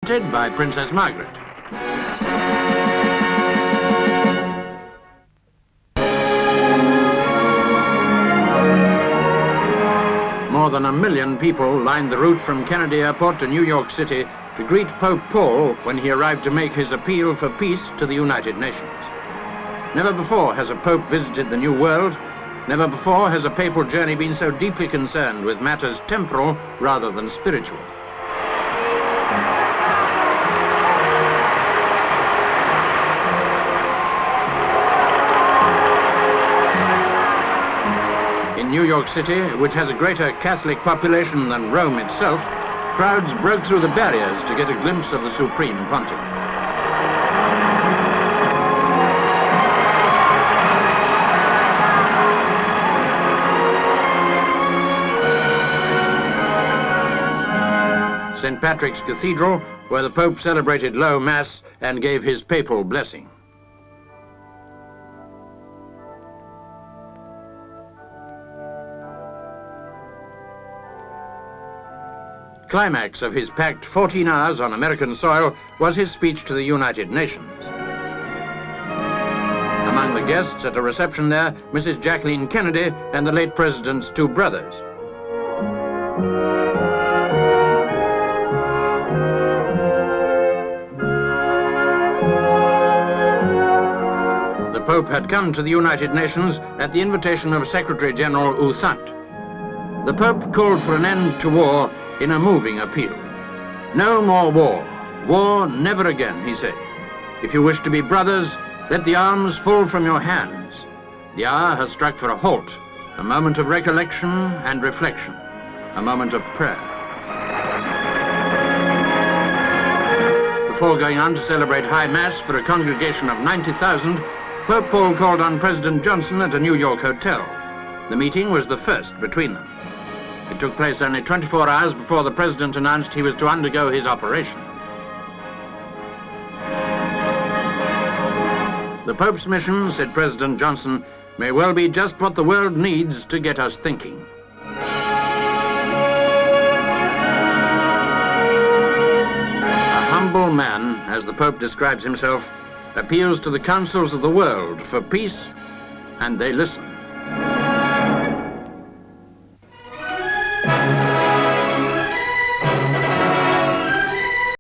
by Princess Margaret. More than 1 million people lined the route from Kennedy Airport to New York City to greet Pope Paul when he arrived to make his appeal for peace to the United Nations. Never before has a pope visited the New World. Never before has a papal journey been so deeply concerned with matters temporal rather than spiritual. In New York City, which has a greater Catholic population than Rome itself, crowds broke through the barriers to get a glimpse of the Supreme Pontiff. St. Patrick's Cathedral, where the Pope celebrated Low Mass and gave his papal blessing. Climax of his packed 14 hours on American soil was his speech to the United Nations. Among the guests at a reception there, Mrs. Jacqueline Kennedy and the late president's 2 brothers. The Pope had come to the United Nations at the invitation of Secretary General U Thant. The Pope called for an end to war in a moving appeal. No more war. War never again, he said. If you wish to be brothers, let the arms fall from your hands. The hour has struck for a halt, a moment of recollection and reflection, a moment of prayer. Before going on to celebrate High Mass for a congregation of 90,000, Pope Paul called on President Johnson at a New York hotel. The meeting was the first between them. It took place only 24 hours before the president announced he was to undergo his operation. The Pope's mission, said President Johnson, may well be just what the world needs to get us thinking. A humble man, as the Pope describes himself, appeals to the councils of the world for peace, and they listen.